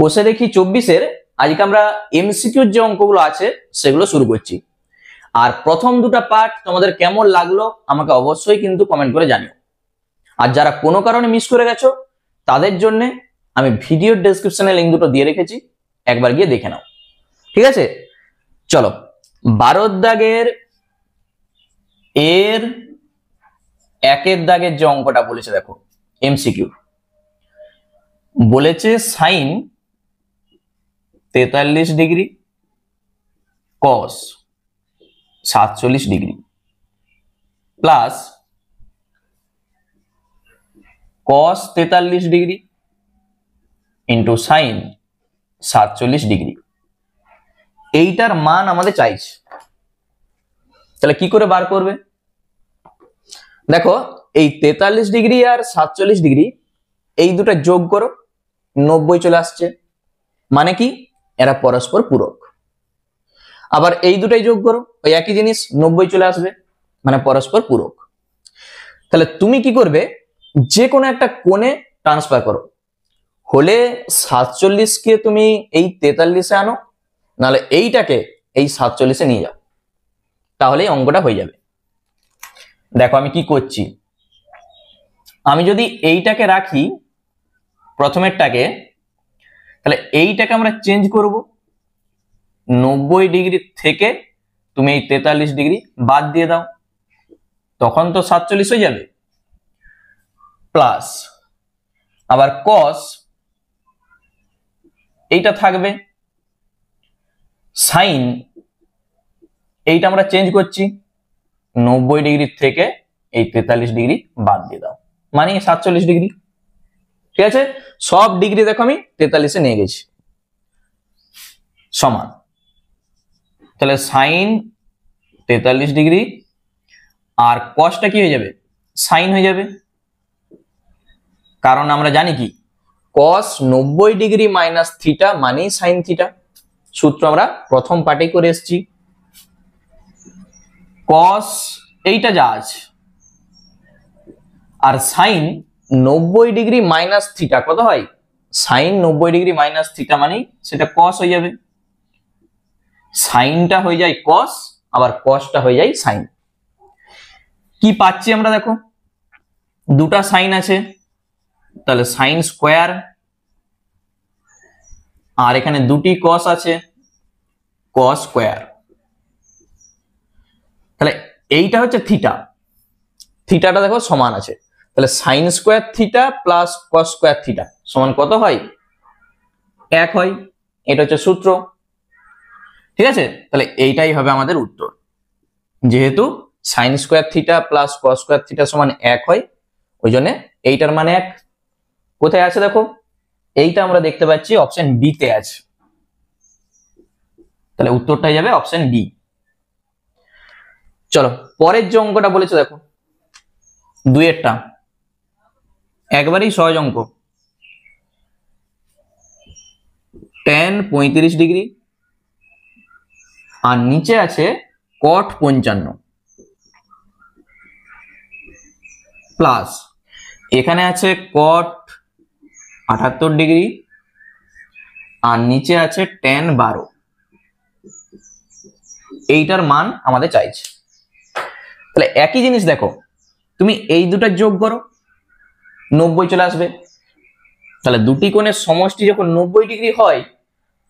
কোষে দেখি 24-এর আজকে আমরা এমসিকিউর যে অঙ্কগুলো আছে সেগুলো শুরু করছি। আর প্রথম দুটো পার্ট তোমাদের কেমন লাগলো আমাকে অবশ্যই কিন্তু কমেন্ট করে জানিও। আর যারা কোনো কারণে মিস করে গেছো তাদের জন্য আমি ভিডিওর ডেসক্রিপশনে লিংক দুটো দিয়ে রেখেছি, একবার গিয়ে দেখে নাও। ঠিক আছে, চলো 12 দাগের এর 1 দাগের যে অঙ্কটা বলেছে দেখো, এমসিকিউ বলেছে sine 43 degree cos 47 degree plus cos 43 degree into sine 47 degree, এইটার মান আমাদের চাইছে। তাহলে কি করে বার করবে? দেখো এই 43 ডিগ্রি আর 47 ডিগ্রি এই দুটো যোগ করো, 90 চলে আসছে, মানে কি এরা পরস্পর পূরক। আবার এই দুটাই যোগ করো, ওই একই জিনিস 90 চলে আসবে, মানে পরস্পর পূরক। তাহলে তুমি কি করবে, যে কোনো একটা কোণে ট্রান্সফার করো, হলে 47 কে তুমি এই 43-এ আনো, নাহলে এইটাকে এই 47-এ নিয়ে যাও, তাহলেই অঙ্কটা হয়ে যাবে। দেখো আমি কি করছি, আমি যদি এইটাকে রাখি প্রথমেরটাকে, তাহলে এইটাকে আমরা চেঞ্জ করব, 90 ডিগ্রি থেকে তুমি এই 43 ডিগ্রি বাদ দিয়ে দাও, তখন তো 47 হয়ে যাবে। প্লাস আবার কস এইটা থাকবে, সাইন এইটা আমরা চেঞ্জ করছি, 90 ডিগ্রি থেকে এই 43 ডিগ্রি বাদ দিয়ে দাও, মানে 47 ডিগ্রি। ঠিক আছে, সব ডিগ্রি দেখো আমি 43-এ নিয়ে গেছি, সমান। তাহলে সাইন 43 ডিগ্রি আর কসটা কি হয়ে যাবে, সাইন হয়ে যাবে, কারণ আমরা জানি কি কস 90 ডিগ্রি মাইনাস থিটা মানে সাইন থিটা, সূত্র আমরা প্রথম পার্টে করে এসেছি। কস এইটা যা আছে আর সাইন 90 ডিগ্রি মাইনাস থিটা কত হয়, সাইন 90 ডিগ্রি মাইনাস থিটা মানে সেটা কস হয়ে যাবে, সাইনটা হয়ে যায় কস, আবার কসটা হয়ে যায় সাইন। কি পাচ্ছি আমরা দেখো, দুটা সাইন আছে, তাহলে সাইন স্কোয়ার, আর এখানে দুটি কস আছে, কস স্কোয়ার। তাহলে এইটা হচ্ছে থিটা, থিটাটা দেখো সমান আছে, তাহলে sine square theta plus cos square theta সমান কত হয়, 1 হয়। এটা হচ্ছে সূত্র। ঠিক আছে, তাহলে এইটাই হবে আমাদের উত্তর, যেহেতু sine square theta plus cos square theta সমান 1 হয়, ওই জন্য এইটার মানে 1। কোথায় আছে দেখো, এইটা আমরা দেখতে পাচ্ছি অপশন বি তে আছে, তাহলে উত্তরটাই যাবে অপশন বি। চলো পরের যে অঙ্কটা বলেছে দেখো, 2-এরটা একবারেই সহজ অঙ্ক, tan 35 ডিগ্রি আর নিচে আছে cot 55 প্লাস এখানে আছে cot 78 ডিগ্রি আর নিচে আছে tan 12, এইটার মান আমাদের চাইছে। তাহলে একই জিনিস দেখো, তুমি এই দুটা যোগ করো, 90 চলে আসবে। তাহলে দুটি কোণের সমষ্টি যখন 90 ডিগ্রি হয়,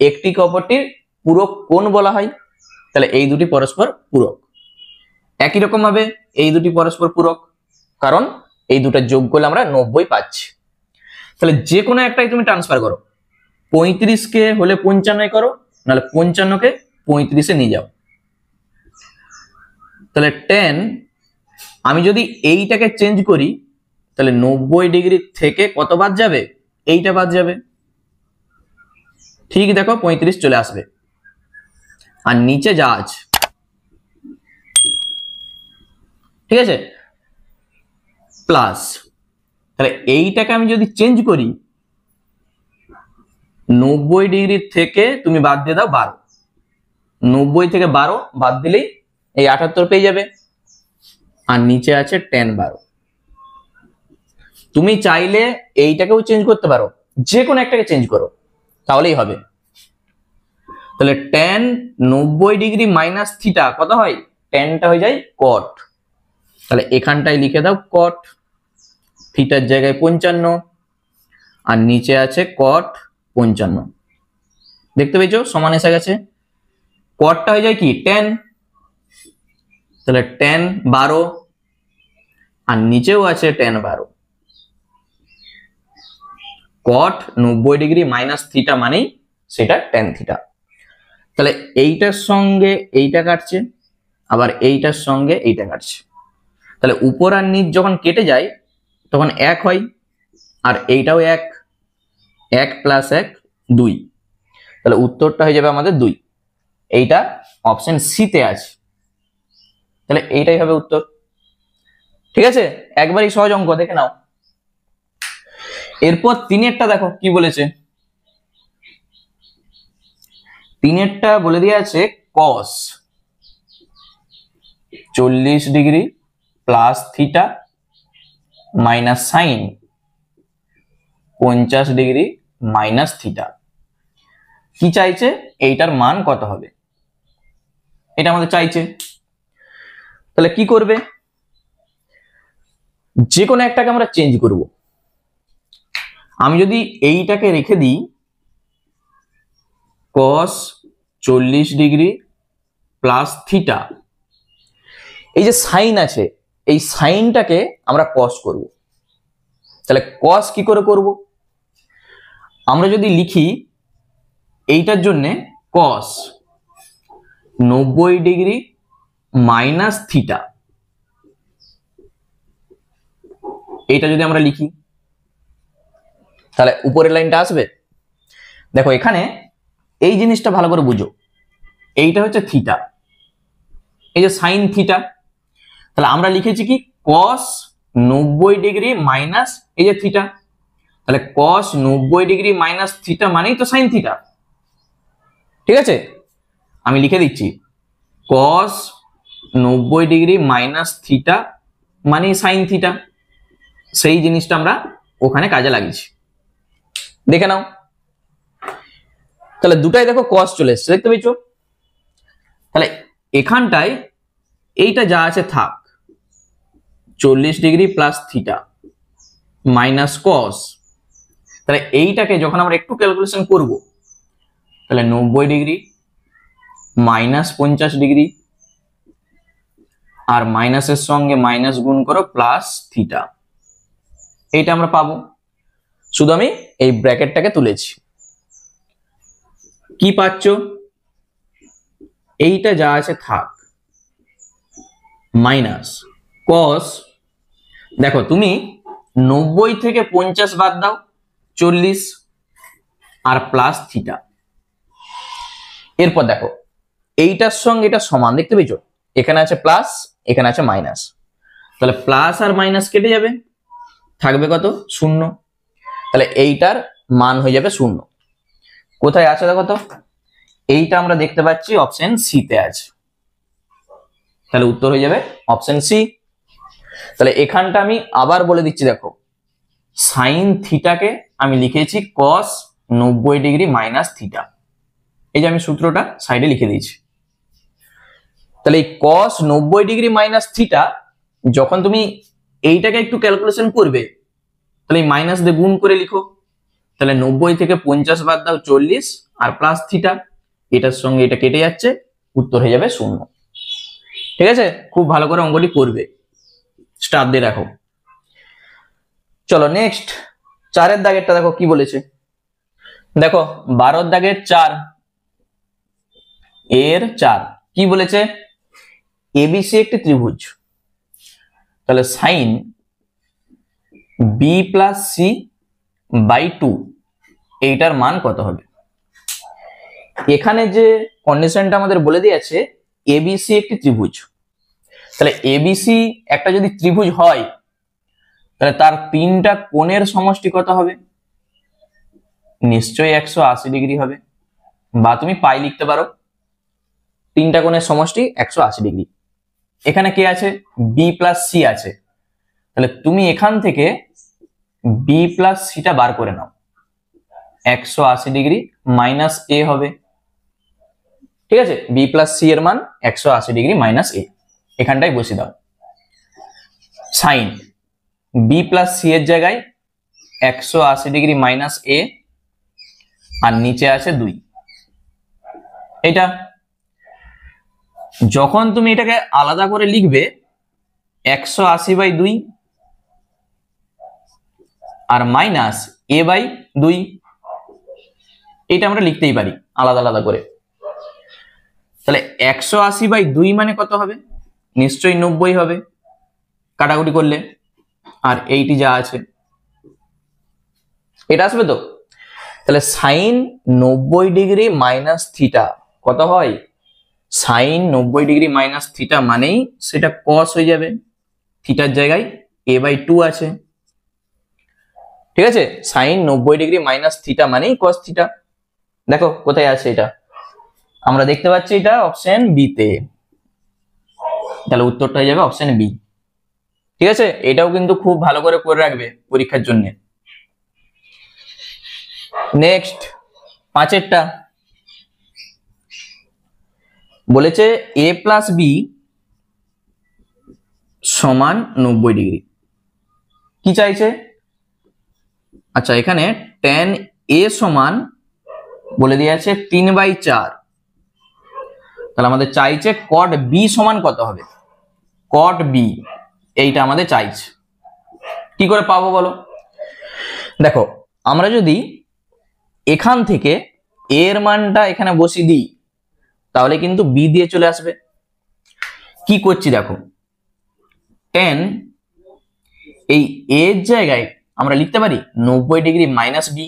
একটিকে অপরটির পূরক কোণ বলা হয়, তাহলে এই দুটি পরস্পর পূরক। একই রকম ভাবে এই দুটি পরস্পর পূরক, কারণ এই দুটা যোগ করলে আমরা 90 পাচ্ছি। তাহলে যে কোনো একটাই তুমি ট্রান্সফার করো, 35 কে হলে 55 করো, নাহলে 55 কে 35-এ নিয়ে যাও। তাহলে tan, আমি যদি এইটাকে চেঞ্জ করি, তাহলে 90 ডিগ্রি থেকে কত বাদ যাবে, এইটা বাদ যাবে, ঠিক দেখো 35 চলে আসবে, আর নিচে যা আছে। ঠিক আছে, প্লাস তাহলে এইটাকে আমি যদি চেঞ্জ করি, 90 ডিগ্রি থেকে তুমি বাদ দিয়ে দাও 12, 90 থেকে 12 বাদ দিলেই এই 78 পেয়ে যাবে, আর নিচে আছে tan 12। তুমি চাইলে এইটাকেও চেঞ্জ করতে পারো, যে কোনো একটাকে চেঞ্জ করো, তাহলেই হবে। তাহলে tan 90 ডিগ্রি মাইনাস থিটা কত হয়, ট্যানটা হয়ে যায় কট। তাহলে এখানটায় লিখে দাও কট, থিটার জায়গায় 55 আর নিচে আছে কট 55। দেখতে পেয়েছো সমান এসে গেছে। কটটা হয়ে যায় কি tan, তাহলে tan 12 আর নিচেও আছে tan 12। কট 90 ডিগ্রি মাইনাস থিটা মানেই সেটা tan থিটা। তাহলে এইটার সঙ্গে এইটা কাটছে, আবার এইটার সঙ্গে এইটা কাটছে, তাহলে উপর আর নিচ যখন কেটে যায় তখন 1 হয়, আর এইটাও 1, 1 + 1 2। তাহলে উত্তরটা হয়ে যাবে আমাদের 2। এইটা অপশন সি তে আছে, তাহলে এইটাই হবে উত্তর। ঠিক আছে, একবারই সহজ অঙ্ক, দেখে নাও। এরপর 3-এরটা দেখো কি বলেছে। 3-এরটা বলে দিয়ে আছে cos 40 degree plus theta minus sine 50 degree minus theta. কি চাইছে, এইটার মান কত হবে, এটা আমাদের চাইছে। তাহলে কি করবে, যে কোনো একটাকে আমরা চেঞ্জ করব। আমি যদি এইটাকে রেখে দিই cos 40 ডিগ্রি প্লাস থিটা, এই যে সাইন আছে এই সাইনটাকে আমরা cos করব। তাহলে cos কি করে করব, আমরা যদি লিখি এইটার জন্য cos 90 ডিগ্রি মাইনাস থিটা, এইটা যদি আমরা লিখি তাহলে উপরের লাইনটা আসবে। দেখো এখানে এই জিনিসটা ভালো করে বুঝো, এইটা হচ্ছে থিটা, এই যে সাইন থিটা, তাহলে আমরা লিখেছি কি cos 90 ডিগ্রি মাইনাস এই যে থিটা, তাহলে cos 90 ডিগ্রি মাইনাস থিটা মানেই তো সাইন থিটা। ঠিক আছে, আমি লিখে দিচ্ছি cos 90 ডিগ্রি মাইনাস থিটা মানে সাইন থিটা, সেই জিনিসটা আমরা ওখানে কাজে লাগিয়েছি, দেখে নাও। তাহলে দুটাই দেখো cos চলে এসছে, দেখতে পেয়েছো। তাহলে এখানটায় এইটা যা আছে থাক, 40 degree plus theta minus cos। তাহলে এইটাকে যখন আমরা একটু ক্যালকুলেশন করব, তাহলে 90 ডিগ্রি মাইনাস 50 ডিগ্রি আর মাইনাসের সঙ্গে মাইনাস গুণ করো প্লাস থিটা, এইটা আমরা পাবো। শুধু আমি এই ব্র্যাকেটটাকে তুলেছি। কি পাচ্ছ, এইটা যা আছে থাক মাইনাস cos, দেখো তুমি 90 থেকে 50 বাদ দাও 40 আর প্লাস থিটা। এরপর দেখো এইটার সঙ্গে এটা সমান, দেখতে পেয়েছো এখানে আছে প্লাস এখানে আছে মাইনাস, তাহলে প্লাস আর মাইনাস কেটে যাবে, থাকবে কত 0। তাহলে এইটার মান হয়ে যাবে 0। কোথায় আছে দেখো তো, এইটা আমরা দেখতে পাচ্ছি অপশন সি তে আছে, তাহলে উত্তর হয়ে যাবে অপশন সি। তাহলে এখানটা আমি আবার বলে দিচ্ছি, দেখো সাইন থিটাকে আমি লিখেছি cos 90 ডিগ্রি মাইনাস থিটা, এই যে আমি সূত্রটা সাইডে লিখে দিয়েছি। তাহলে এই cos 90 ডিগ্রি মাইনাস থিটা যখন তুমি এইটাকে একটু ক্যালকুলেশন করবে, তাহলে এই মাইনাস দিয়ে গুণ করে লিখো, তাহলে 90 থেকে 50 বাদ দাও 40 আর প্লাস থিটা, এটার সঙ্গে এটা কেটে যাচ্ছে, উত্তর হয়ে যাবে 0। ঠিক আছে, খুব ভালো করে অঙ্কটি করবে, স্টার দিয়ে রাখো। চলো নেক্সট 4-এর দাগেরটা দেখো কি বলেছে। দেখো 12-এর দাগের 4 এর 4 কি বলেছে, এবিসি একটি ত্রিভুজ, তাহলে sine B plus C by 2 এইটার মান কত হবে। এখানে যে কন্ডিশনটা আমাদের বলে দিয়েছে এবিসি একটি ত্রিভুজ, তাহলে এবিসি একটা যদি ত্রিভুজ হয় তাহলে তার 3টা কোণের সমষ্টি কত হবে, নিশ্চয়ই 180 ডিগ্রি হবে, বা তুমি পাই লিখতে পারো, 3টা কোণের সমষ্টি 180 ডিগ্রি। এখানে কে আছে, বি প্লাস সি আছে, তাহলে তুমি এখান থেকে বি প্লাস সিটা বার করে নাও। 180 ডিগ্রি মাইনাস এ হবে, ঠিক আছে। বি প্লাস সি এর মান 180 ডিগ্রি মাইনাস এ, এখানটাই বসিয়ে দাও। সাইন বি প্লাস সি এর জায়গায় 180 ডিগ্রি মাইনাস এ, আর নিচে আছে 2। এটা যখন তুমি এটাকে আলাদা করে লিখবে 180/2 আর মাইনাস a/2, এটা আমরা লিখতেই পারি আলাদা আলাদা করে। তাহলে 180/2 মানে কত হবে? নিশ্চয়ই 90 হবে কাটাকুটি করলে, আর এইটি যা আছে এটা আসবে তো। তাহলে সাইন 90 ডিগ্রি মাইনাস থিটা কত হয়? সাইন 90 ডিগ্রি মাইনাস থিটা মানেই সেটা কস হয়ে যাবে, থিটার জায়গায় a/2 আছে, ঠিক আছে। সাইন 90 ডিগ্রি মাইনাস থিটা মানেই কস থিটা। দেখো কোথায় আছে এটা, আমরা দেখতে পাচ্ছি এটা অপশন বি তে, তাহলে উত্তরটা হয়ে যাবে অপশন বি, ঠিক আছে। এটাও কিন্তু খুব ভালো করে রাখবে পরীক্ষার জন্য। নেক্সট 5এরটা বলেছে a প্লাস বি সমান 90 ডিগ্রি, কি চাইছে? আচ্ছা এখানে tan a সমান বলে দিয়ে আছে 3/4, তাহলে আমাদের চাইছে cot b সমান কত হবে? cot b এইটা আমাদের চাইছে, কি করে পাবো বলো? দেখো আমরা যদি এখান থেকে a এর মানটা এখানে বসিয়ে দিই তাহলে কিন্তু b দিয়ে চলে আসবে। কি করছি দেখো, tan এই a এর জায়গায় আমরা লিখতে পারি 90 ডিগ্রি মাইনাস বি,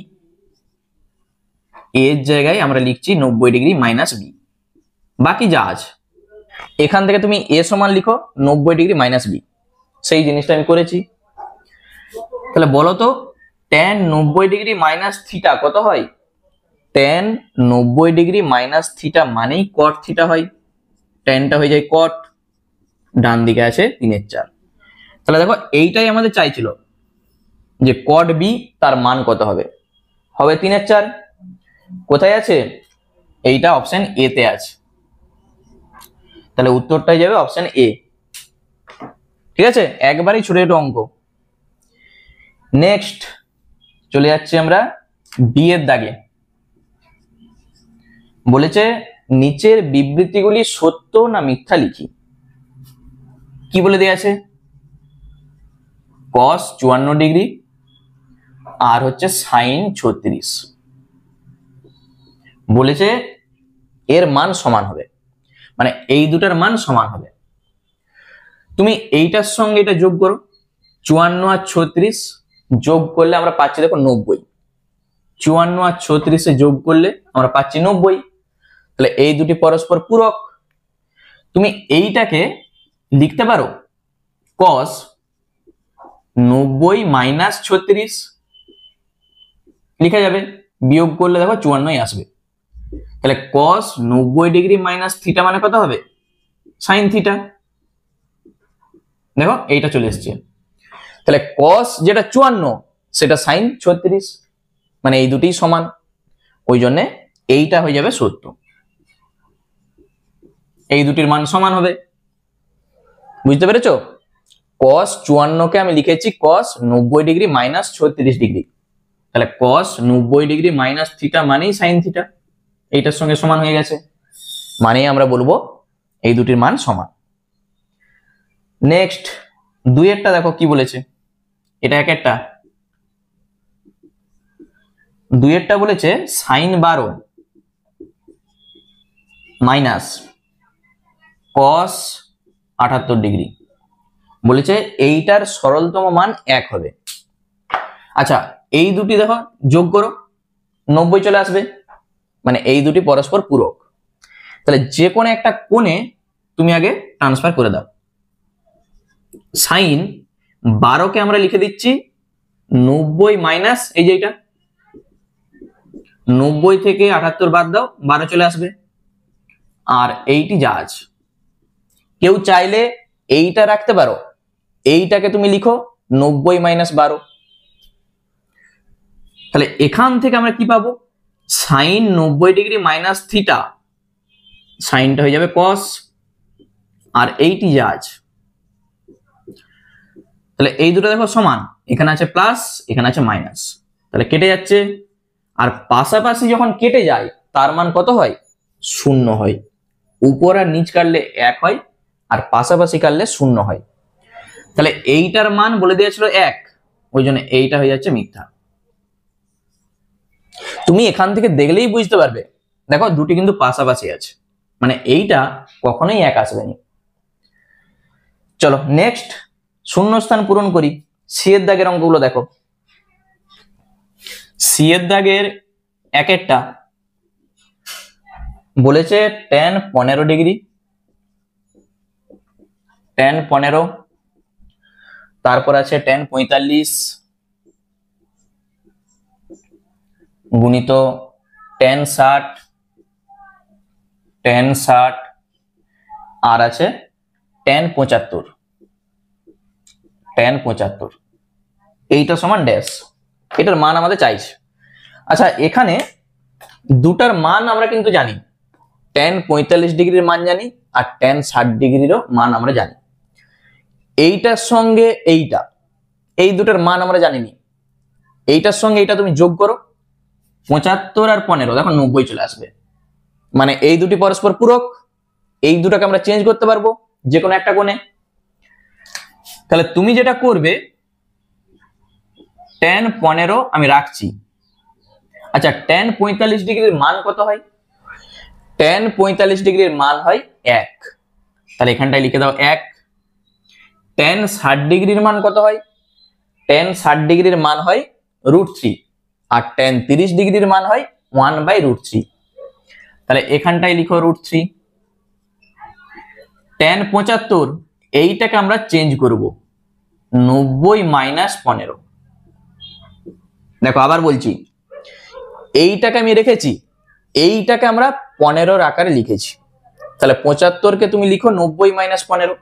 এর জায়গায় আমরা লিখছি 90 ডিগ্রি মাইনাস বি, বাকি যা আছে এখান থেকে তুমি a সমান লিখো 90 ডিগ্রি মাইনাস বি, সেই জিনিসটা আমি করেছি। তাহলে বলো তো tan 90 ডিগ্রি মাইনাস থিটা কত হয়? tan 90 ডিগ্রি মাইনাস থিটা মানেই cot থিটা হয়, tanটা হয়ে যায় cot, ডান দিকে আছে 3/4। তাহলে দেখো এইটাই আমাদের চাইছিল যে cot b তার মান কত হবে, হবে 3/4। কোথায় আছে? এইটা অপশন এ তে আছে, তাহলে উত্তরটাই যাবে অপশন এ, ঠিক আছে। একবারই ছোট ছোট অঙ্ক। নেক্সট চলে যাচ্ছি আমরা বি এর দাগে, বলেছে নিচের বিবৃতিগুলি সত্য না মিথ্যা লিখি। কি বলে দেয়া আছে? cos 54 ডিগ্রি আর হচ্ছে sin 36, বলেছে এর মান সমান হবে, মানে এই দুটার মান সমান হবে। তুমি এইটার সঙ্গে এটা যোগ করো, 54 আর 36 যোগ করলে আমরা পাচ্ছি দেখো 90, 54 আর 36 যোগ করলে আমরা পাচ্ছি 90, তাহলে এই দুটি পরস্পর পূরক। তুমি এইটাকে লিখতে পারো cos 90 মাইনাস 36 লিখা যাবে, বিয়োগ করলে দেখো 54 আসবে। তাহলে cos 90 ডিগ্রি মাইনাস থিটা মানে কত হবে? sin থিটা, দেখো এইটা চলে এসছে। তাহলে cos যেটা 54 সেটা sin 36, মানে এই দুটি সমান, ওই জন্য এইটা হয়ে যাবে সত্য, এই দুটির মান সমান হবে। বুঝতে পেরেছো? cos 54 কে আমি লিখেছি cos 90 ডিগ্রি মাইনাস 36 ডিগ্রি, তাহলে cos 90 ডিগ্রি মাইনাস থিটা মানেই sin থিটা, এইটার সঙ্গে সমান হয়ে গেছে, মানে আমরা বলবো এই দুটির মান সমান। নেক্সট 2এরটা দেখো কি বলেছে, এটা একটা 2এরটা বলেছে sin 12 মাইনাস cos 78 ডিগ্রি, বলেছে এইটার সরলতম মান 1 হবে। আচ্ছা এই দুটি দেখো যোগ করো 90 চলে আসবে, মানে এই দুটি পরস্পর পূরক। তাহলে যে কোনো একটা কোণে তুমি আগে ট্রান্সফার করে দাও। sin 12 কে আমরা লিখে দিচ্ছি 90 মাইনাস এই যে এটা 90 থেকে 78 বাদ দাও 12 চলে আসবে, আর এইটি যা আছে। কেউ চাইলে এইটা রাখতে পারো, এইটাকে তুমি লিখো 90 মাইনাস 12, তাহলে এখান থেকে আমরা কি পাবো, সাইন 90 ডিগ্রি মাইনাস থিটা, সাইনটা হয়ে যাবে কস, আর এইটি যা আছে, তাহলে এই দুটো দেখো সমান, এখানে আছে প্লাস এখানে আছে মাইনাস, তাহলে কেটে যাচ্ছে। আর পাশাপাশি যখন কেটে যায় তার মান কত হয়, 0 হয়। উপর আর নিচ কাটলে 1 হয়, আর পাশাপাশি কাটলে 0 হয়। তাহলে এইটার মান বলে দিয়েছিল 1, ওই জন্য এইটা হয়ে যাচ্ছে মিথ্যা। তুমি এখান থেকে দেখলেই বুঝতে পারবে, দেখো দুটি কিন্তু পাশাপাশি আছে, মানে এইটা কখনোই 1 আসবে না। চলো নেক্সট শূন্যস্থান পূরণ করি। সি এর দাগের অঙ্কগুলো দেখো। সি এর দাগের একেরটা বলেছে tan 15 ডিগ্রি, tan 15, তারপর আছে tan 45 গুণিত tan 60, tan 60, আর আছে tan 75, tan 75, এইটা সমান ড্যাশ, এটার মান আমাদের চাইছে। আচ্ছা এখানে দুটার মান আমরা কিন্তু জানি, tan 45 ডিগ্রির মান জানি আর tan 60 ডিগ্রিরও মান আমরা জানি। এইটার সঙ্গে এইটা, এই দুটার মান আমরা জানিনি, এইটার সঙ্গে এইটা তুমি যোগ করো, 75 আর 15 দেখো 90 চলে আসবে, মানে এই দুটি পরস্পর পূরক, এই দুটাকে আমরা চেঞ্জ করতে পারবো যে কোনো একটা কোণে। তাহলে তুমি যেটা করবে, tan 15 আমি রাখছি। আচ্ছা tan 45 ডিগ্রির মান কত হয়, tan 45 ডিগ্রির মান হয় 1, তাহলে এখানটায় লিখে দাও 1। tan 60 ডিগ্রির মান কত হয়, tan 60 ডিগ্রির মান হয় √3, আর tan 30 ডিগ্রির মান হয় 1/√3, তাহলে এখানটায় লিখো √3। tan 75 এইটাকে আমরা চেঞ্জ করব 90 মাইনাস 15, দেখো আবার বলছি, এইটাকে আমি রেখেছি, এইটাকে আমরা 15 আকারে লিখেছি, তাহলে 75কে তুমি লিখো 90 মাইনাস 15,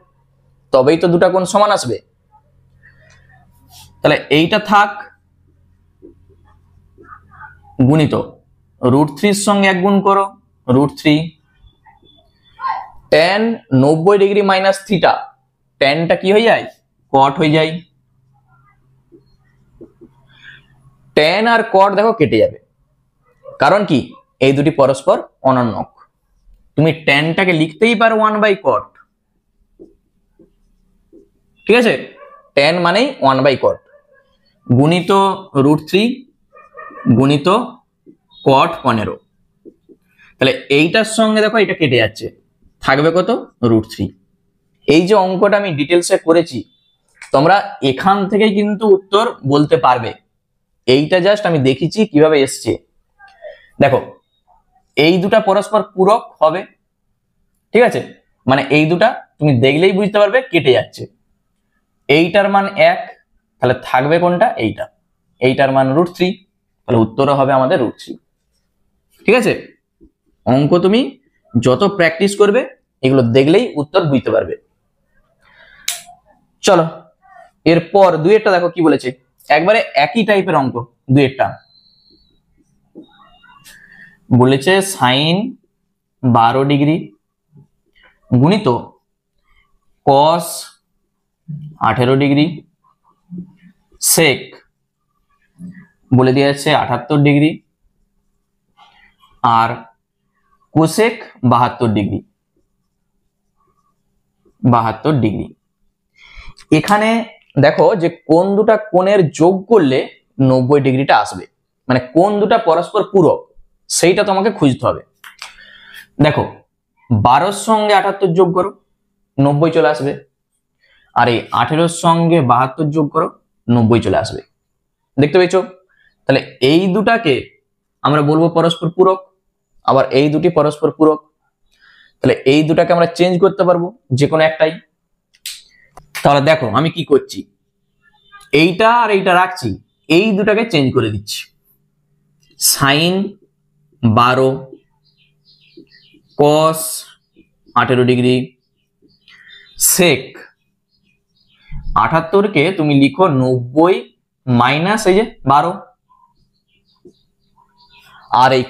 তবেই তো দুটা কোণ সমান আসবে। তাহলে এইটা থাক, গুণিত √3 সঙ্গে 1 গুণ করো, √3, tan 90 ডিগ্রি মাইনাস থিটা, ট্যানটা কি হয়ে যায়, কট হয়ে যায়। ট্যান আর কট দেখো কেটে যাবে, কারণ কি এই দুটি পরস্পর অনন্যক। তুমি ট্যানটাকে লিখতেই পারো 1/cot, ঠিক আছে, ট্যান মানেই 1/cot, গুণিত √3 গুণিত cot 15, তাহলে এইটার সঙ্গে দেখো এটা কেটে যাচ্ছে, থাকবে কত, √3। এই যে অঙ্কটা আমি ডিটেলসে করেছি, তোমরা এখান থেকে কিন্তু উত্তর বলতে পারবে, এইটা জাস্ট আমি দেখিছি কিভাবে এসছে। দেখো এই দুটা পরস্পর পূরক হবে, ঠিক আছে, মানে এই দুটা তুমি দেখলেই বুঝতে পারবে কেটে যাচ্ছে। এইটার মান 1, তাহলে থাকবে কোনটা, এইটা, এইটার মান √3, তাহলে উত্তরও হবে আমাদের √3। ঠিক আছে, অঙ্ক তুমি যত প্র্যাকটিস করবে এগুলো দেখলেই উত্তর বুঝতে পারবে। চলো এরপর দুইয়েরটা দেখো কি বলেছে, একবারে একই টাইপের অঙ্ক। দুইয়েরটা বলেছে সাইন 12 ডিগ্রি গুণিত কস 18 ডিগ্রি সেক বলে দিয়েছে 78 ডিগ্রি, আর কোসেক 72 ডিগ্রি, 72 ডিগ্রি। এখানে দেখো যে কোন দুটা কোণের যোগ করলে 90 ডিগ্রিটা আসবে, মানে কোন দুটা পরস্পর পূরক সেইটা তোমাকে খুঁজতে হবে। দেখো 12 সঙ্গে 78 যোগ করো, 90 চলে আসবে, আর এই 18 সঙ্গে 72 যোগ করো, 90 চলে আসবে। দেখতে পেয়েছ, তাহলে এই দুটাকে আমরা বলবো পরস্পর পূরক, আবার এই দুটি পরস্পর পূরক, তাহলে এই দুটাকে আমরা চেঞ্জ করতে পারবো যে কোনো একটাই। তাহলে দেখো আমি কি করছি, এইটা আর এইটা রাখছি, এই দুটাকে চেঞ্জ করে দিচ্ছি। সাইন 12 কস 18 ডিগ্রি সেক 78 কে তুমি লিখো 90 মাইনাস এই যে 12, আর এই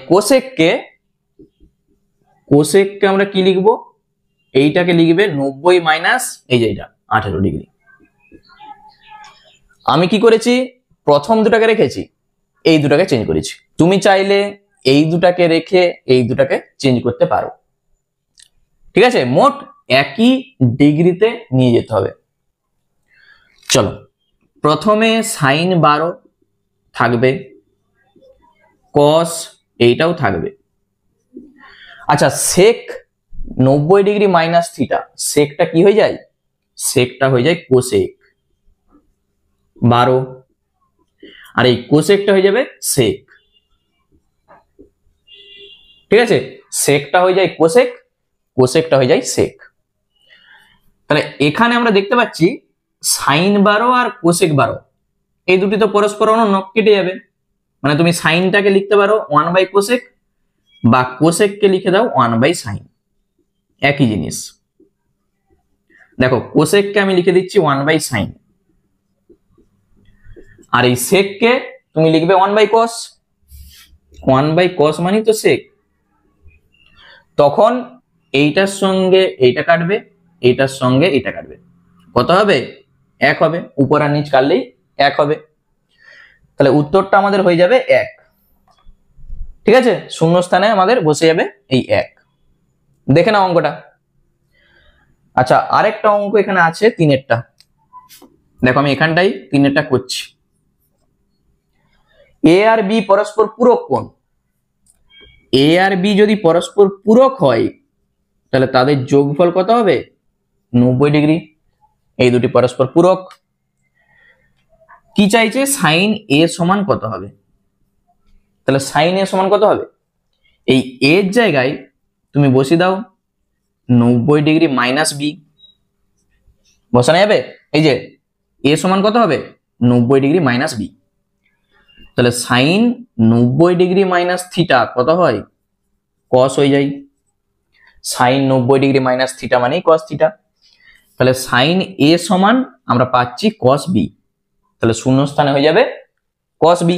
কোসেককে আমরা কি লিখবো, এইটাকে লিখবে 90 মাইনাস এই যে এটা 18 ডিগ্রি। আমি কি করেছি, প্রথম দুটাকে রেখেছি, এই দুটাকে চেঞ্জ করেছি। তুমি চাইলে এই দুটাকে রেখে এই দুটাকে চেঞ্জ করতে পারো, ঠিক আছে। মোট একই ডিগ্রিতে নিয়ে যেতে হবে। চলো, প্রথমে সাইন 12 থাকবে, কস এইটাও থাকবে। আচ্ছা, সেক 90 ডিগ্রি মাইনাস থিটা, সেকটা কি হয়ে যায়, সেকটা হয়ে যায় কোসেক 12, আর এই কোসেকটা হয়ে যাবে সেক, ঠিক আছে। সেকটা হয়ে যায় কোসেক, কোসেকটা হয়ে যায় সেক। তাহলে এখানে আমরা দেখতে পাচ্ছি সাইন 12 আর কোসেক 12 এই দুটি তো পরস্পর অনন্য, কেটে যাবে। মানে তুমি সাইনটাকে লিখতে পারো 1/কোসেক বা কোসেককে লিখে দাও 1/সাইন, একই জিনিস। দেখো, কোসেককে আমি লিখে দিচ্ছি 1/সাইন, আর এই সেককে তুমি লিখবে 1/কস। 1/কস মানে তো সেক। তখন এইটার সঙ্গে এইটা কাটবে, এইটার সঙ্গে এটা কাটবে, কত হবে, 1 হবে। উপর আর নিচ কাটলেই 1 হবে। তাহলে উত্তরটা আমাদের হয়ে যাবে 1, ঠিক আছে। শূন্য স্থানে আমাদের বসে যাবে এই 1। দেখে নাও অঙ্কটা। আচ্ছা, আরেকটা অঙ্ক এখানে আছে 3-এরটা। দেখো, আমি এখানটাই 3-এরটা করছি। এ আর বি পরস্পর পূরক কোণ। এ আর বি যদি পরস্পর পূরক হয় তাহলে তাদের যোগফল কত হবে, 90 ডিগ্রি। এই দুটি পরস্পর পূরক। কি চাইছে, সাইন এ সমান কত হবে। তাহলে সাইন এ সমান কত হবে, এই এর জায়গায় তুমি বসিয়ে দাও 90 ডিগ্রি মাইনাস বি, বসানো যাবে। এই যে এ সমান কত হবে, 90 ডিগ্রি মাইনাস বি। তাহলে সাইন 90 ডিগ্রি মাইনাস থিটা কত হয়, কস হয়ে যায়। সাইন 90 ডিগ্রি মাইনাস থিটা মানেই কস থিটা। তাহলে সাইন এ সমান আমরা পাচ্ছি কস বি। তাহলে শূন্য স্থানে হয়ে যাবে কস বি।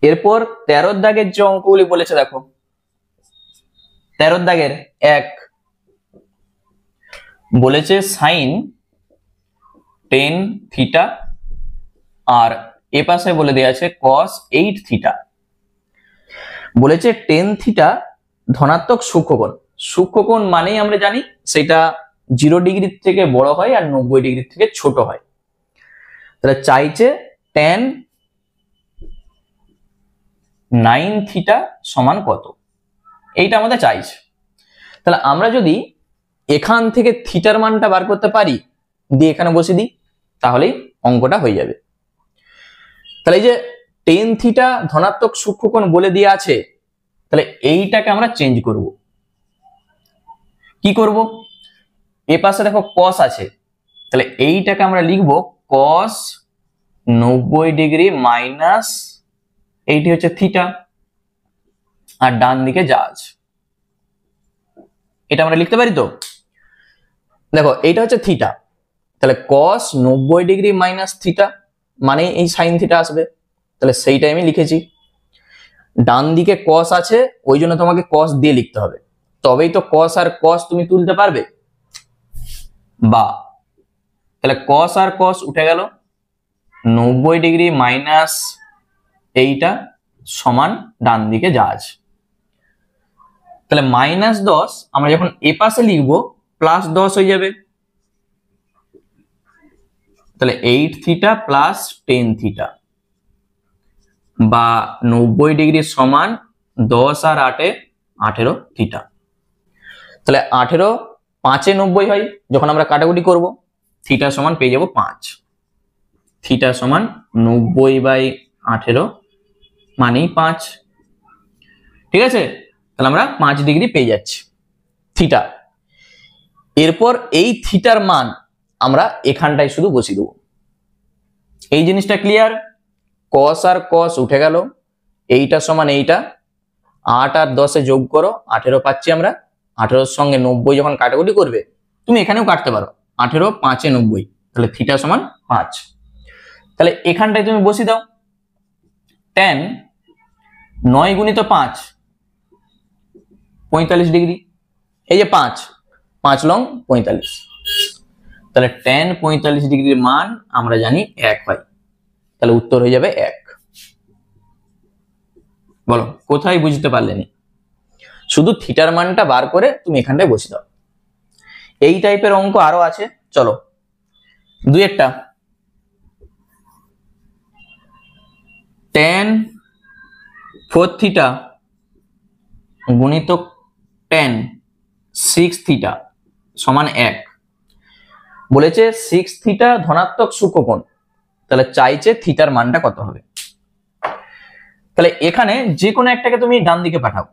এরপর 13 দাগের যে অঙ্কগুলি বলেছে দেখো, 13 দাগের 1 বলেছে সাইন 10 থিটা, আর এ পাশে বলে দেওয়া আছে কস 8 থিটা। বলেছে 10 থিটা ধনাত্মক সূক্ষ্মকোণ। সূক্ষ্মকোণ মানেই আমরা জানি সেটা 0 ডিগ্রির থেকে বড় হয় আর 90 ডিগ্রির থেকে ছোট হয়। তাহলে চাইছে tan 9 থিটা সমান কত, এইটা আমাদের চাইছে। তাহলে আমরা যদি এখান থেকে থিটার মানটা বার করতে পারি, দিয়ে এখানে বসিয়ে দিই, তাহলেই অঙ্কটা হয়ে যাবে। তাহলে এই যে 10 থিটা ধনাত্মক সূক্ষ্মকোণ বলে দিয়ে আছে, তাহলে এইটাকে আমরা চেঞ্জ করব। কি করব, এ পাশে দেখো cos আছে, তাহলে এইটাকে আমরা লিখব cos 90 ডিগ্রি মাইনাস এইটি হচ্ছে থিটা, আর ডান দিকে যা আছে এটা আমরা লিখতে পারি। তো দেখো, এইটা হচ্ছে থিটা, তাহলে cos 90 ডিগ্রি মাইনাস থিটা মানে এই সাইন থিটা আসবে। তাহলে সেইটাই আমি লিখেছি। ডান দিকে cos আছে, ওই জন্য তোমাকে cos দিয়ে লিখতে হবে, তবেই তো cos আর cos তুমি তুলতে পারবে। বা তাহলে cos আর cos উঠে গেল, 90 ডিগ্রি মাইনাস এইটা সমান ডান দিকে যা আছে। তাহলে -10 আমরা যখন এ পাশে লিখবো +10 হয়ে যাবে। তাহলে 8 থিটা প্লাস 10 থিটা বা 90 ডিগ্রি সমান 10 আর 8 18 থিটা। তাহলে 18 5 90 হয়, যখন আমরা কাটাকুটি করব থিটা সমান পেয়ে যাব 5। থিটা সমান 90/18 মানেই 5, ঠিক আছে। তাহলে আমরা 5 ডিগ্রি পেয়ে যাচ্ছি থিটা। এরপর এই থিটার মান আমরা এখানটায় শুধু বসিয়ে দেবো। এই জিনিসটা ক্লিয়ার। cos আর cos উঠে গেল, এইটা সমান এইটা, 8 আর 10 এ যোগ করো 18 পাচ্ছি আমরা। 18 এর সঙ্গে 90 যখন কাটাকুটি করবে, তুমি এখানেও কাটতে পারো, 18 5 90, তাহলে থিটা সমান 5। তাহলে এখানটায় তুমি বসিয়ে দাও, tan 9 গুণিত 5 45 ডিগ্রি, এই যে 5 5 লং 45, তাহলে tan 45 ডিগ্রির মান আমরা জানি 1 হয়, তাহলে উত্তর হয়ে যাবে 1। বলো কোথায় বুঝতে পারলেনি? শুধু থিটার মানটা বার করে তুমি এখানটায় বসিয়ে দাও। এই টাইপের অঙ্ক আরো আছে, চলো দুই একটা। tan 4 থিটা গুণিত tan 6 থিটা সমান 1। বলেছে 6 থিটা ধনাত্মক সূক্ষ্মকোণ, তাহলে চাইছে থিটার মানটা কত হবে। তাহলে এখানে যে কোনো একটাকে তুমি ডান দিকে পাঠাও,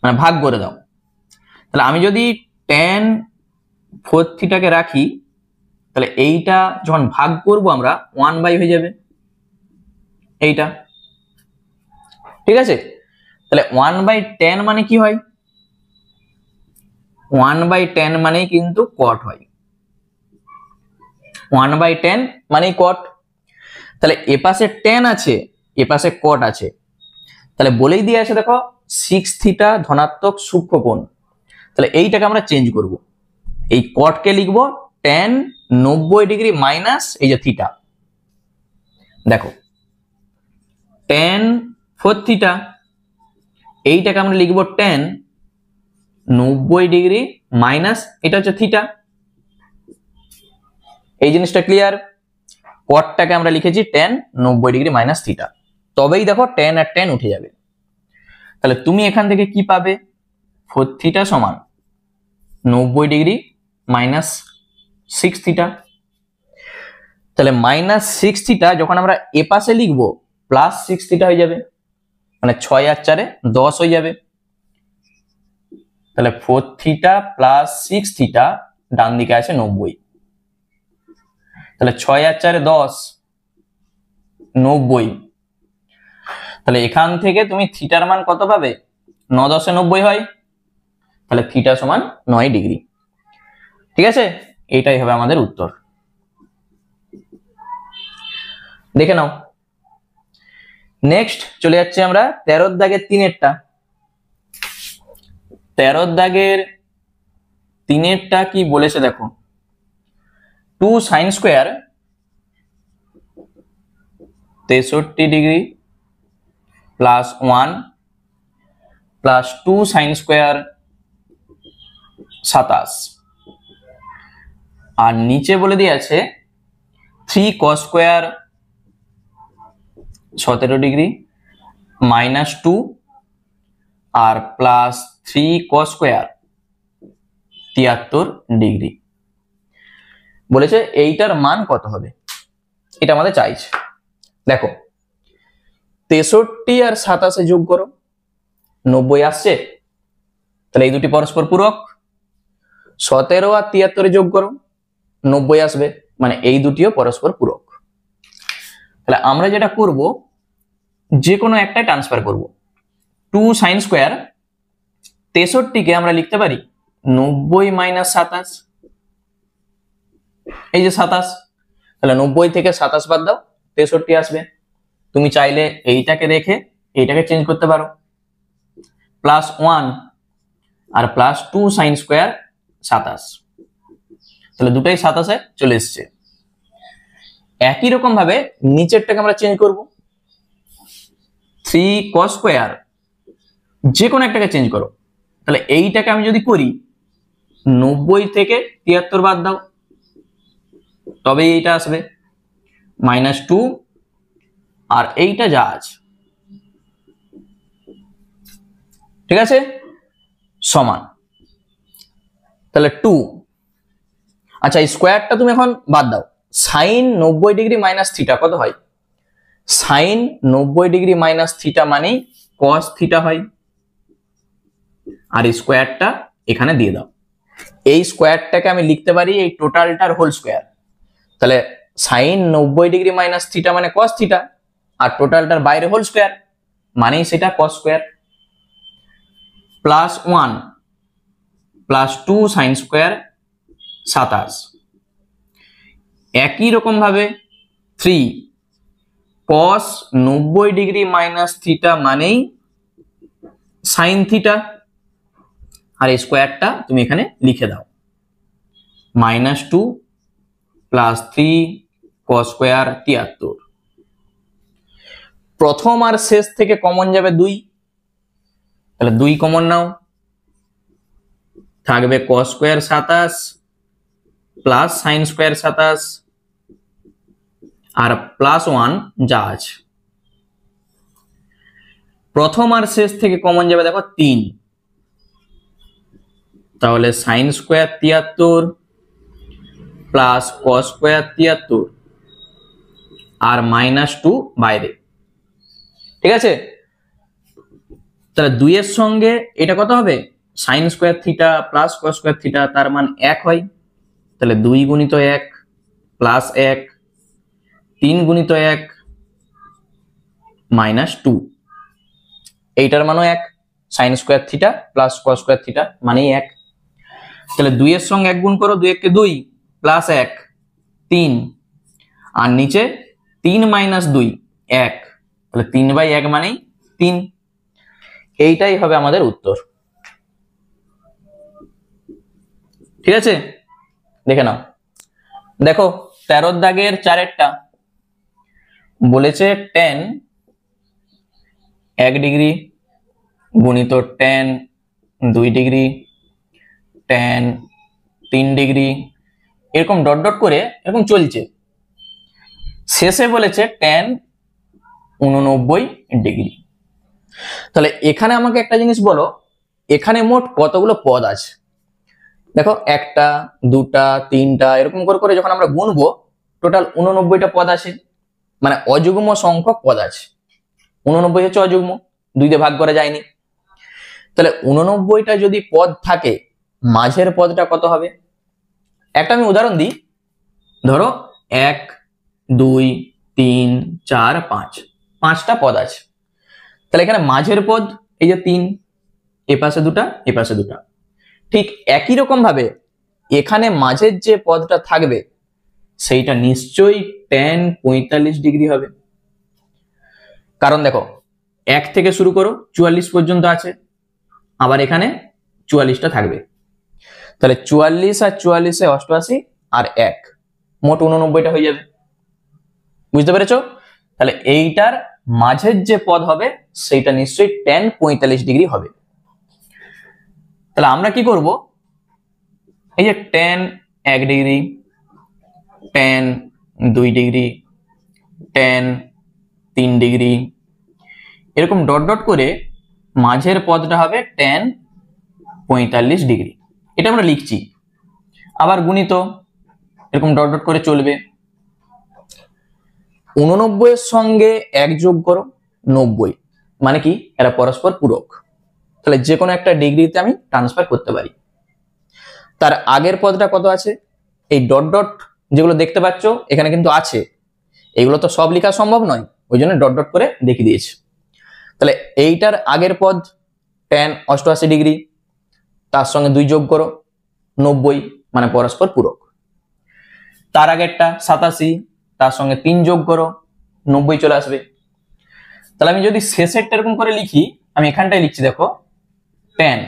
মানে ভাগ করে দাও। তাহলে আমি যদি tan 4 থিটাকে রাখি, তাহলে এইটা যখন ভাগ করব আমরা 1/, হয়ে যাবে এইটা, ঠিক আছে। তাহলে 1/tan মানে কি হয়? 1/tan মানে কিন্তু cot হয়, 1/tan মানে cot। তাহলে এপাশে tan আছে, এপাশে cot আছে, তাহলে বলেই দিয়ে আছে দেখো 6 থিটা ধনাত্মক সূক্ষ্মকোণ, তাহলে এইটাকে আমরা চেঞ্জ করব, এই cot কে লিখব tan 90 ডিগ্রি মাইনাস এই যে থিটা। দেখো tan 4 থিটা, এইটাকে আমরা লিখব tan 90 ডিগ্রি মাইনাস এটা হচ্ছে থিটা। এই জিনিসটা ক্লিয়ার? কটটাকে আমরা লিখেছি tan 90 ডিগ্রি মাইনাস থিটা, তবেই দেখো tan আর tan উঠে যাবে। তাহলে তুমি এখান থেকে কি পাবে? 4 থিটা সমান 90 ডিগ্রি মাইনাস 6 থিটা। তাহলে মাইনাস 6 থিটা যখন আমরা এ পাশে লিখবো প্লাস 6 থিটা হয়ে যাবে, মানে 6 আর 4 10 হয়ে যাবে। তাহলে 4 থিটা প্লাস 6 থিটা, ডান দিকে আছে 90, তাহলে 6 আর 4 10 90। তাহলে এখান থেকে তুমি থিটার মান কত পাবে? 9 10 90 হয়, তাহলে থিটা সমান 9 ডিগ্রি। ঠিক আছে, এইটাই হবে আমাদের উত্তর। দেখে নাও নেক্সট চলে যাচ্ছে আমরা 13 দাগের 3-এরটা। 13 দাগের 3-এরটা কি বলেছে দেখো, 2 sin square 63 degree plus 1 plus 2 sin square 27, আর নিচে বলে দিয়ে আছে 3 cos স্কয়ার 17 ডিগ্রি মাইনাস 2 আর প্লাস 3 cos স্কয়ার 73 ডিগ্রি। বলেছে এইটার মান কত হবে, এটা আমাদের চাইছে। দেখো 63 আর 27 যোগ করো, 90 আসছে, তাহলে এই দুটি পরস্পর পূরক। 17 আর 73 যোগ করো, 90 আসবে, মানে এই দুটিও পরস্পর পূরক। তাহলে আমরা যেটা করব, যে কোনো একটা ট্রান্সফার করব। 2 sin স্কয়ার 63 কে আমরা লিখতে পারি 90 মাইনাস 27, এই যে 27, তাহলে 90 থেকে 27 বাদ দাও, 63 আসবে। তুমি চাইলে এইটাকে রেখে এইটাকে চেঞ্জ করতে পারো, প্লাস 1 আর প্লাস 2 sin স্কয়ার 27, তাহলে দুটাই 27 চলে এসছে। একই রকম ভাবে নিচেরটাকে আমরা চেঞ্জ করব, 3 cos স্কয়ার, যে কোনো একটাকে চেঞ্জ করো। তাহলে এইটাকে আমি যদি করি 90 থেকে 73 বাদ দাও, তবে এইটা আসবে, মাইনাস 2 আর এইটা যা আছে, ঠিক আছে, সমান। তাহলে 2, আচ্ছা এই স্কয়ারটা তুমি এখন বাদ দাও, সাইন 90 ডিগ্রি মাইনাস থিটা কত হয়? সাইন 90 ডিগ্রি মাইনাস থিটা মানে cos থিটা হয়, আর এই স্কয়ারটা এখানে দিয়ে দাও। এই স্কয়ারটাকে আমি লিখতে পারি এই টোটালটার হোল স্কয়ার। তাহলে সাইন 90 ডিগ্রি মাইনাস থিটা মানে cos থিটা, আর টোটালটার বাইরে হোল স্কয়ার মানেই সেটা cos square, plus 1 plus 2 sin square 27। একই রকম ভাবে 3 cos 90 ডিগ্রি মাইনাস থিটা মানেই সাইন থিটা, আর এই স্কোয়ারটা তুমি এখানে লিখে দাও, -2 প্লাস 3 cos স্কোয়ার 73। প্রথম আর শেষ থেকে কমন যাবে 2, তাহলে 2 কমন নাও, থাকবে cos square 27 plus sine square 27 আর প্লাস 1 যা আছে। প্রথম আর শেষ থেকে কমন যাবে দেখো 3, তাহলে sine square 73 plus cos square 73 আর -2 বাইরে, ঠিক আছে। তাহলে 2 এর সঙ্গে এটা কত হবে, sine square theta plus cos square theta, তার মান 1 হয়, তাহলে 2 গুণিত 1 প্লাস 1, 3 গুণিত 1 -2, এইটার মানও 1, sine square theta plus cos square theta মানেই 1। তাহলে 2 এর সঙ্গে 1 গুণ করো, 2 একে 2 প্লাস 1 3, আর নিচে 3 - 2 1, তাহলে 3/1 মানেই 3। এইটাই হবে আমাদের উত্তর, ঠিক আছে। দেখে নাও, দেখো 13 দাগের 4-এরটা বলেছে tan 1 ডিগ্রি গুণিত tan 2 ডিগ্রি tan 3 ডিগ্রি, এরকম ডট ডট করে এরকম চলছে। শেষে বলেছে tan 89 ডিগ্রি। তাহলে এখানে আমাকে একটা জিনিস বলো, এখানে মোট কতগুলো পদ আছে? দেখো 1টা 2টা 3টা এরকম করে করে যখন আমরা গুনবো টোটাল 89টা পদ আছে, মানে অযুগ্ম সংখ্যক পদ আছে। 89 হচ্ছে অযুগ্ম, 2 দিয়ে ভাগ করা যায়নি। তাহলে 89টা যদি পদ থাকে, মাঝের পদটা কত হবে? একটা আমি উদাহরণ দিই, ধরো 1 2 3 4 5, 5টা পদ আছে। তাহলে এখানে মাঝের পদ এই যে 3, এ পাশে 2টা এ পাশে 2টা। ঠিক একই রকম ভাবে এখানে মাঝের যে পদটা থাকবে সেইটা নিশ্চয়ই tan 45 ডিগ্রি হবে, কারণ দেখো 1 থেকে শুরু করো 44 পর্যন্ত আছে, আবার এখানে 44টা থাকবে। তাহলে 44 আর 44 88 আর 1 মোট 89টা হয়ে যাবে, বুঝতে পেরেছো? তাহলে এইটার মাঝের যে পদ হবে সেইটা নিশ্চয়ই tan 45 ডিগ্রি হবে। তাহলে আমরা কি করব, এই যে tan 1 degree tan 2 degree tan 3 degree এরকম ডট ডট করে মাঝের পদটা হবে tan 45 ডিগ্রি, এটা আমরা লিখছি। আবার গুণিত এরকম ডট ডট করে চলবে। 89 এর সঙ্গে 1 যোগ করো 90, মানে কি এরা পরস্পর পূরক, তাহলে যে কোনো একটা ডিগ্রিতে আমি ট্রান্সফার করতে পারি। তার আগের পদটা কত আছে, এই ডট ডট যেগুলো দেখতে পাচ্ছ এখানে কিন্তু আছে, এগুলো তো সব লেখা সম্ভব নয়, ওই জন্য ডট ডট করে দেখিয়ে দিয়েছি। তাহলে এইটার আগের পদ tan 88 ডিগ্রি, তার সঙ্গে 2 যোগ করো 90, মানে পরস্পর পূরক। তার আগেরটা 87, তার সঙ্গে 3 যোগ করো 90 চলে আসবে। তাহলে আমি যদি শেষেরটা এরকম করে লিখি, আমি এখানটায় লিখছি দেখো tan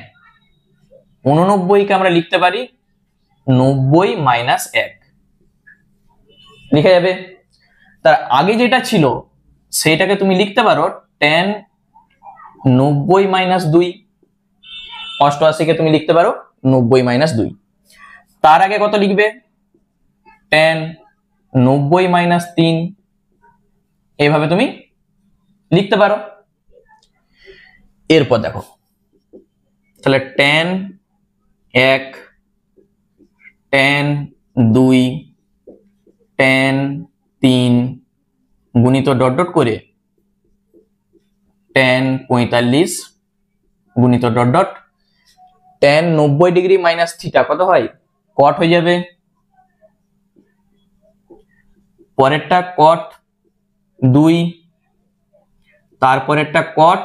89 কে আমরা লিখতে পারি 90 - 1 লিখা যাবে। তার আগে যেটা ছিল সেইটাকে তুমি লিখতে পারো tan 90 - 2, 88 কে তুমি লিখতে পারো 90 - 2। তার আগে কত লিখবে, tan 90 - 3, এইভাবে তুমি লিখতে পারো। এরপর দেখো, তাহলে tan 1 tan 2 tan 3 গুণিত ডট ডট করে tan 45 গুণিত dot dot tan 90 degree minus theta কত হয়, cot হয়ে যাবে। পরেরটা cot 2, তারপরেরটা cot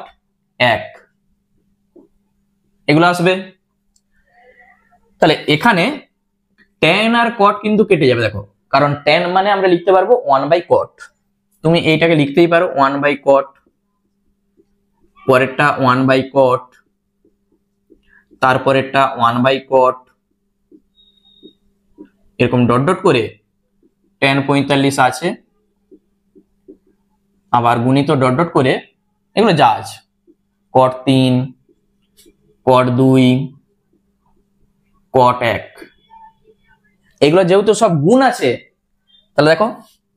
1, এগুলো আসবে। তাহলে এখানে tan আর cot কিন্তু কেটে যাবে, দেখো কারণ tan মানে আমরা লিখতে পারবো 1/cot। তুমি এইটাকে লিখতেই পারো 1/cot, পরেরটা 1/cot, তারপরেরটা 1/cot, এরকম ডট ডট করে tan 45 আছে, আবার গুণিত ডট ডট করে এগুলো যা আছে cot 3, cot 2, cot 1, এগুলো যেহেতু সব গুণ আছে তাহলে দেখো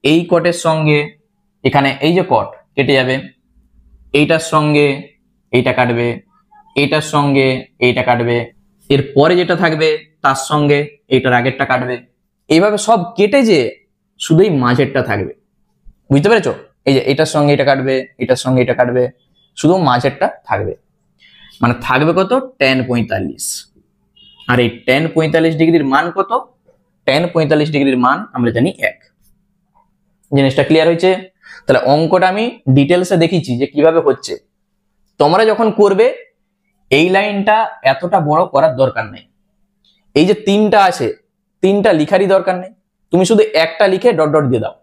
এই কটের সঙ্গে এখানে এই যে কট কেটে যাবে, এইটার সঙ্গে এইটা কাটবে, এইটার সঙ্গে এইটা কাটবে, এরপরে যেটা থাকবে তার সঙ্গে এইটার আগেরটা কাটবে, এইভাবে সব কেটে যে শুধু এই মাঝেরটা থাকবে। বুঝতে পেরেছো? এই যে এটার সঙ্গে এটা কাটবে, এটার সঙ্গে এটা কাটবে, শুধু মাঝেরটা থাকবে। মানে থাকবে কত? tan 45। আর এই tan 45 ডিগ্রির মান কত? tan 45 ডিগ্রির মান আমরা জানি 1। জিনিসটা ক্লিয়ার হয়েছে? তাহলে অঙ্কটা আমি ডিটেলসে দেখিয়েছি যে কিভাবে হচ্ছে। তোমরা যখন করবে এই লাইনটা এতটা বড় করার দরকার নেই। এই যে তিনটা আছে, তিনটা লিখারই দরকার নেই, তুমি শুধু একটা লিখে ডট ডট দিয়ে দাও।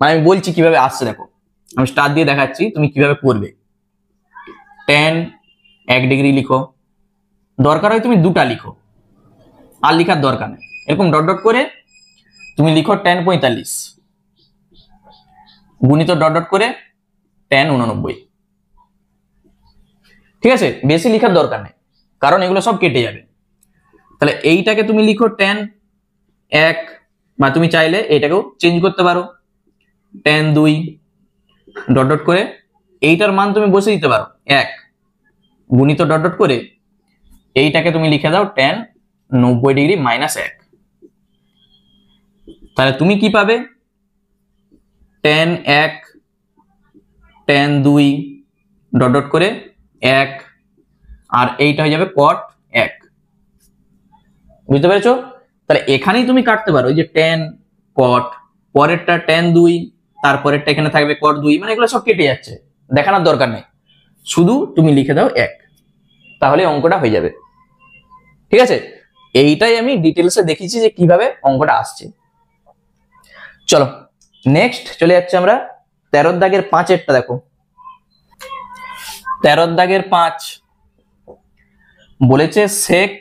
মানে আমি বলছি কিভাবে আসছে, দেখো আমি স্টার দিয়ে দেখাচ্ছি তুমি কিভাবে করবে। tan 1 ডিগ্রি লিখো, দরকার হয় তুমি দুটা লিখো, আর লিখার দরকার নেই। এরকম ডট ডট করে তুমি লিখো tan 45 গুণিত ডট ডট করে tan 89। ঠিক আছে? বেশি লিখার দরকার নেই, কারণ এগুলো সব কেটে যাবে। তাহলে এইটাকে তুমি লিখো tan 1, বা তুমি চাইলে এইটাকেও চেঞ্জ করতে পারো tan 2 ডট ডট করে এইটার মান তুমি বসে দিতে পারো 1 গুণিত ডট ডট করে এইটাকে তুমি লিখে দাও tan 90 ডিগ্রি মাইনাস 1। তাহলে তুমি কি পাবে? tan 1 tan 2 ডট ডট করে 1, আর এইটা হয়ে যাবে cot 1। বুঝতে পেরেছো? তাহলে এখানেই তুমি কাটতে পারো, এই যে tan cot, পরেরটা tan 2, তারপরেরটা এখানে থাকবে cot 2, মানে এগুলো সব কেটে যাচ্ছে, দেখানোর দরকার নেই, শুধু তুমি লিখে দাও 1, তাহলে অঙ্কটা হয়ে যাবে। ঠিক আছে? এইটাই আমি ডিটেলসে দেখিয়েছি যে কিভাবে অঙ্কটা আসছে। চলো নেক্সট চলে যাচ্ছে আমরা 13 দাগের 5-এরটা। দেখো 13 দাগের 5 বলেছে sec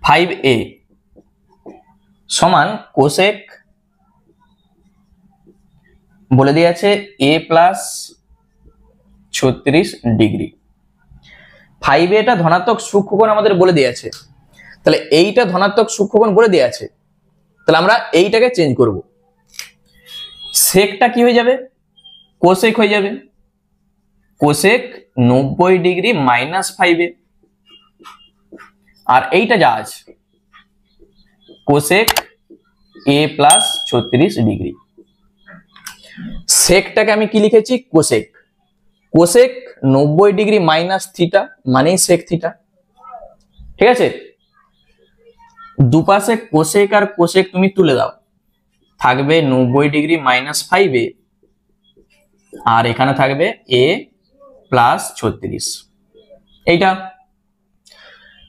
5a সমান cosec, বলে দিয়েছে a প্লাস 36 ডিগ্রি। 5a টা ধনাত্মক সূক্ষ্মকোণ আমাদের বলে দিয়েছে, তাহলে এইটা ধনাত্মক সূক্ষ্মকোণ বলে দিয়েছে, তাহলে আমরা এইটাকে চেঞ্জ করব। সেকটা কি হয়ে যাবে? কোসেক হয়ে যাবে। কোসেক 90 ডিগ্রি মাইনাস 5a, আর এইটা যা আছে কোসেক a প্লাস 36 ডিগ্রি। সেকটাকে আমি কি লিখেছি? Cosec. Cosec 90 degree minus theta মানেই সেক থিটা। ঠিক আছে? দুপাশে কোসেক আর কোসেক তুমি তুলে দাও, থাকবে 90 ডিগ্রি মাইনাস 5a, আর এখানে থাকবে a প্লাস 36। এইটা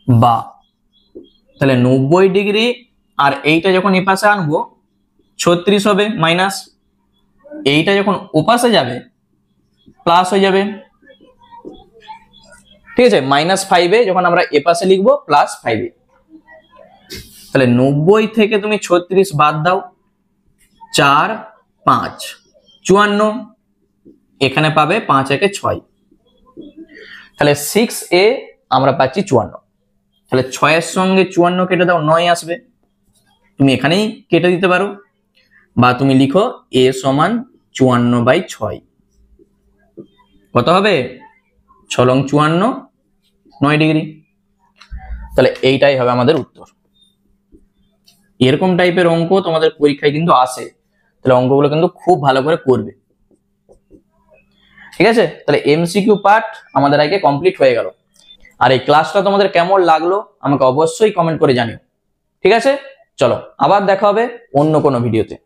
বা তাহলে 90 ডিগ্রি আর এইটা যখন এ পাশে আনবো 36 হবে মাইনাস, এইটা যখন ওপাশে যাবে প্লাস হয়ে যাবে। ঠিক আছে? মাইনাস 5a যখন আমরা এ পাশে লিখবো প্লাস 5a। তাহলে 90 থেকে তুমি 36 বাদ দাও, 4 5 54, এখানে পাবে 5 একে 6, তাহলে 6a আমরা পাচ্ছি 54। তাহলে 6 এর সঙ্গে 54 কেটে দাও, 9 আসবে। তুমি এখানেই কেটে দিতে পারো, বা তুমি লিখো a সমান 54/6। কত হবে? 6 লং 54, 9 ডিগ্রি। তাহলে এইটাই হবে আমাদের উত্তর। এরকম টাইপের অঙ্ক তোমাদের পরীক্ষায় কিন্তু আসে, তাহলে অঙ্কগুলো কিন্তু খুব ভালো করে করবে। ঠিক আছে? তাহলে এমসিকিউ পার্ট আমাদের আগে কমপ্লিট হয়ে গেল। আর এই ক্লাসটা তোমাদের কেমন লাগলো আমাকে অবশ্যই কমেন্ট করে জানিও। ঠিক আছে? চলো আবার দেখা হবে অন্য কোনো ভিডিওতে।